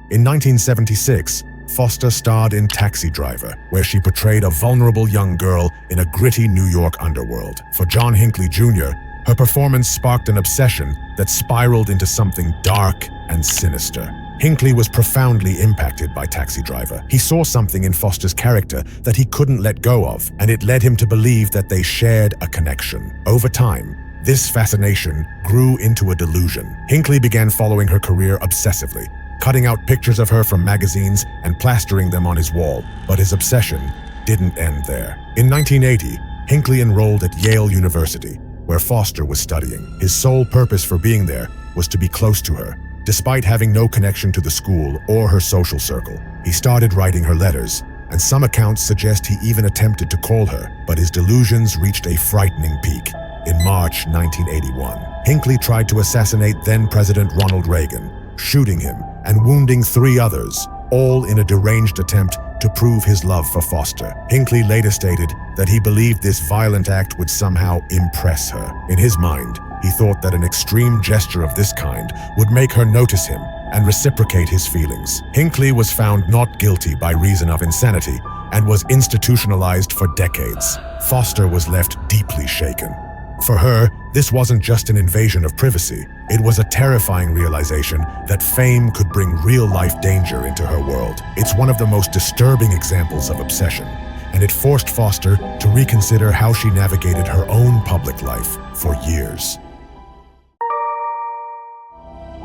In 1976, Foster starred in Taxi Driver, where she portrayed a vulnerable young girl in a gritty New York underworld. For John Hinckley Jr., her performance sparked an obsession that spiraled into something dark and sinister. Hinckley was profoundly impacted by Taxi Driver. He saw something in Foster's character that he couldn't let go of, and it led him to believe that they shared a connection. Over time, this fascination grew into a delusion. Hinckley began following her career obsessively, cutting out pictures of her from magazines and plastering them on his wall. But his obsession didn't end there. In 1980, Hinckley enrolled at Yale University, where Foster was studying. His sole purpose for being there was to be close to her, despite having no connection to the school or her social circle. He started writing her letters, and some accounts suggest he even attempted to call her, but his delusions reached a frightening peak. In March 1981, Hinckley tried to assassinate then-President Ronald Reagan, shooting him and wounding 3 others, all in a deranged attempt to prove his love for Foster. Hinckley later stated that he believed this violent act would somehow impress her. In his mind, he thought that an extreme gesture of this kind would make her notice him and reciprocate his feelings. Hinckley was found not guilty by reason of insanity and was institutionalized for decades. Foster was left deeply shaken. For her, this wasn't just an invasion of privacy. It was a terrifying realization that fame could bring real-life danger into her world. It's one of the most disturbing examples of obsession, and it forced Foster to reconsider how she navigated her own public life for years.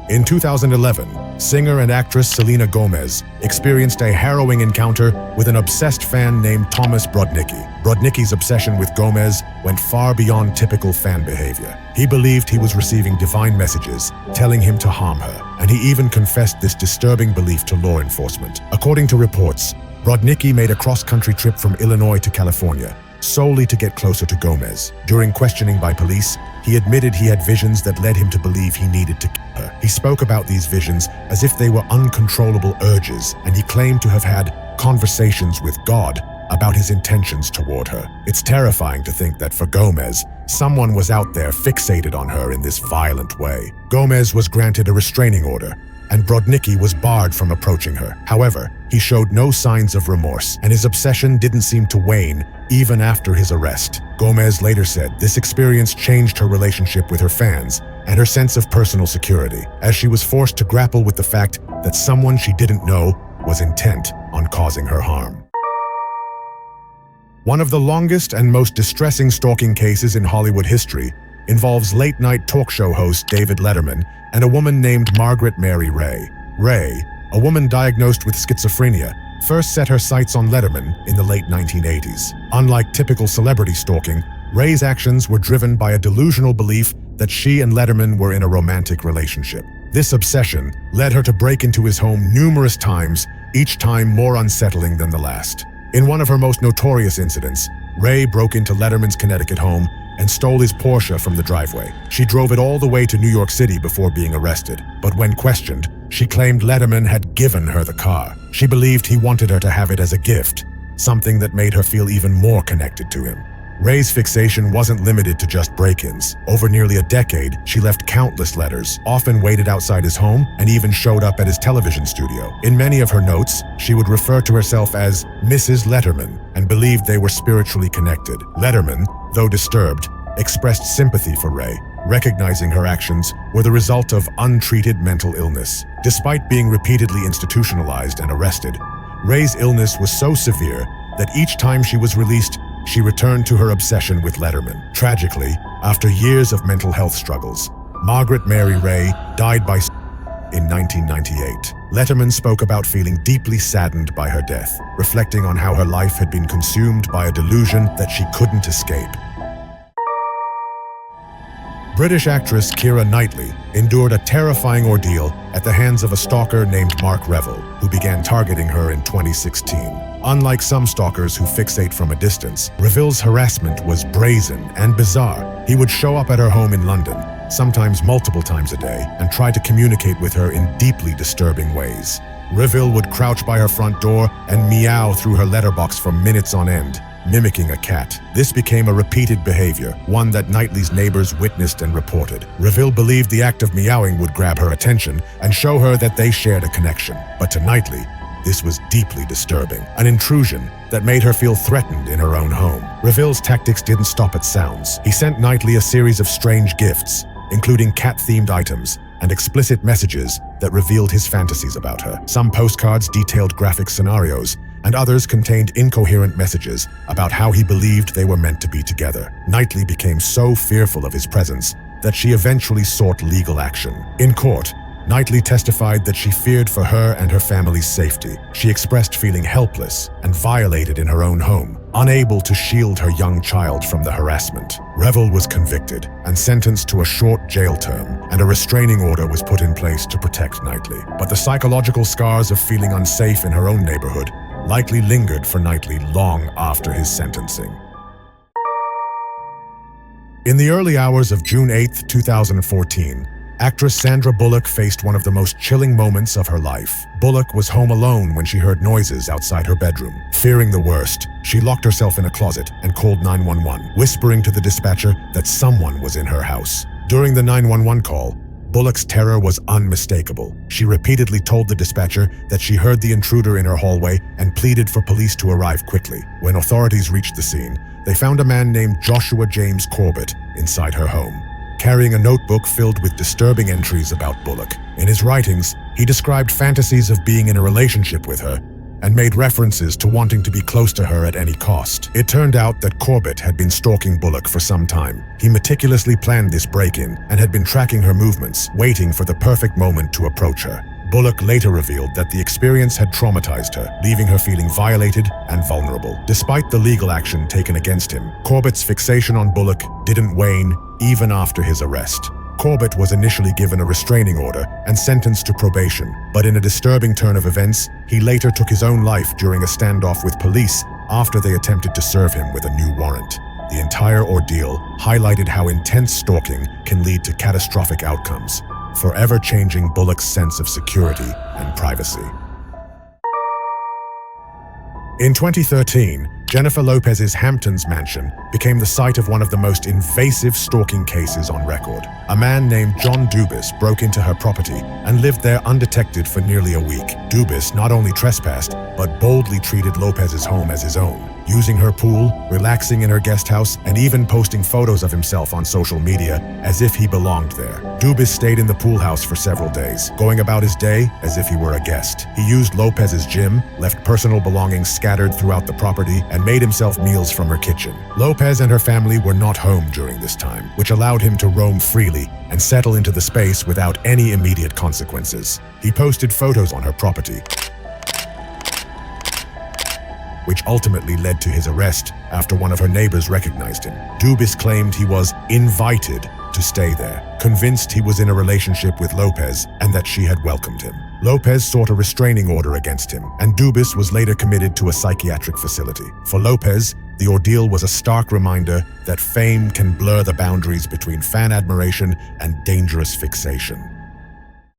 In 2011, singer and actress Selena Gomez experienced a harrowing encounter with an obsessed fan named Thomas Brodnicki. Brodnicki's obsession with Gomez went far beyond typical fan behavior. He believed he was receiving divine messages telling him to harm her, and he even confessed this disturbing belief to law enforcement. According to reports, Brodnicki made a cross-country trip from Illinois to California, solely to get closer to Gomez. During questioning by police, he admitted he had visions that led him to believe he needed to kill her. He spoke about these visions as if they were uncontrollable urges, and he claimed to have had conversations with God about his intentions toward her. It's terrifying to think that for Gomez, someone was out there fixated on her in this violent way. Gomez was granted a restraining order, and Brodnicki was barred from approaching her. However, he showed no signs of remorse, and his obsession didn't seem to wane even after his arrest. Gomez later said this experience changed her relationship with her fans and her sense of personal security, as she was forced to grapple with the fact that someone she didn't know was intent on causing her harm. One of the longest and most distressing stalking cases in Hollywood history involves late-night talk show host David Letterman and a woman named Margaret Mary Ray. Ray, a woman diagnosed with schizophrenia, first set her sights on Letterman in the late 1980s. Unlike typical celebrity stalking, Ray's actions were driven by a delusional belief that she and Letterman were in a romantic relationship. This obsession led her to break into his home numerous times, each time more unsettling than the last. In one of her most notorious incidents, Ray broke into Letterman's Connecticut home and stole his Porsche from the driveway. She drove it all the way to New York City before being arrested. But when questioned, she claimed Letterman had given her the car. She believed he wanted her to have it as a gift, something that made her feel even more connected to him. Ray's fixation wasn't limited to just break-ins. Over nearly a decade, she left countless letters, often waited outside his home, and even showed up at his television studio. In many of her notes, she would refer to herself as Mrs. Letterman and believed they were spiritually connected. Letterman, though disturbed, expressed sympathy for Ray, recognizing her actions were the result of untreated mental illness. Despite being repeatedly institutionalized and arrested, Ray's illness was so severe that each time she was released, she returned to her obsession with Letterman. Tragically, after years of mental health struggles, Margaret Mary Ray died in 1998. Letterman spoke about feeling deeply saddened by her death, reflecting on how her life had been consumed by a delusion that she couldn't escape. British actress Keira Knightley endured a terrifying ordeal at the hands of a stalker named Mark Reville, who began targeting her in 2016. Unlike some stalkers who fixate from a distance, Reville's harassment was brazen and bizarre. He would show up at her home in London, sometimes multiple times a day, and try to communicate with her in deeply disturbing ways. Reville would crouch by her front door and meow through her letterbox for minutes on end, mimicking a cat. This became a repeated behavior, one that Knightley's neighbors witnessed and reported. Reville believed the act of meowing would grab her attention and show her that they shared a connection. But to Knightley, this was deeply disturbing, an intrusion that made her feel threatened in her own home. Reville's tactics didn't stop at sounds. He sent Knightley a series of strange gifts, including cat-themed items and explicit messages that revealed his fantasies about her. Some postcards detailed graphic scenarios, and others contained incoherent messages about how he believed they were meant to be together. Knightley became so fearful of his presence that she eventually sought legal action. In court, Knightley testified that she feared for her and her family's safety. She expressed feeling helpless and violated in her own home, unable to shield her young child from the harassment. Reville was convicted and sentenced to a short jail term, and a restraining order was put in place to protect Knightley. But the psychological scars of feeling unsafe in her own neighborhood likely lingered for Knightley long after his sentencing. In the early hours of June 8, 2014, actress Sandra Bullock faced one of the most chilling moments of her life. Bullock was home alone when she heard noises outside her bedroom. Fearing the worst, she locked herself in a closet and called 911, whispering to the dispatcher that someone was in her house. During the 911 call, Bullock's terror was unmistakable. She repeatedly told the dispatcher that she heard the intruder in her hallway and pleaded for police to arrive quickly. When authorities reached the scene, they found a man named Joshua James Corbett inside her home, carrying a notebook filled with disturbing entries about Bullock. In his writings, he described fantasies of being in a relationship with her and made references to wanting to be close to her at any cost. It turned out that Corbett had been stalking Bullock for some time. He meticulously planned this break-in and had been tracking her movements, waiting for the perfect moment to approach her. Bullock later revealed that the experience had traumatized her, leaving her feeling violated and vulnerable. Despite the legal action taken against him, Corbett's fixation on Bullock didn't wane even after his arrest. Corbett was initially given a restraining order and sentenced to probation, but in a disturbing turn of events, he later took his own life during a standoff with police after they attempted to serve him with a new warrant. The entire ordeal highlighted how intense stalking can lead to catastrophic outcomes, forever changing Bullock's sense of security and privacy. In 2013, Jennifer Lopez's Hamptons mansion became the site of one of the most invasive stalking cases on record. A man named John Dubis broke into her property and lived there undetected for nearly a week. Dubis not only trespassed, but boldly treated Lopez's home as his own, using her pool, relaxing in her guest house, and even posting photos of himself on social media as if he belonged there. Dubis stayed in the pool house for several days, going about his day as if he were a guest. He used Lopez's gym, left personal belongings scattered throughout the property, and made himself meals from her kitchen. Lopez and her family were not home during this time, which allowed him to roam freely and settle into the space without any immediate consequences. He posted photos on her property, which ultimately led to his arrest after one of her neighbors recognized him. Dubis claimed he was invited to stay there, convinced he was in a relationship with Lopez and that she had welcomed him. Lopez sought a restraining order against him, and Dubis was later committed to a psychiatric facility. For Lopez, the ordeal was a stark reminder that fame can blur the boundaries between fan admiration and dangerous fixation.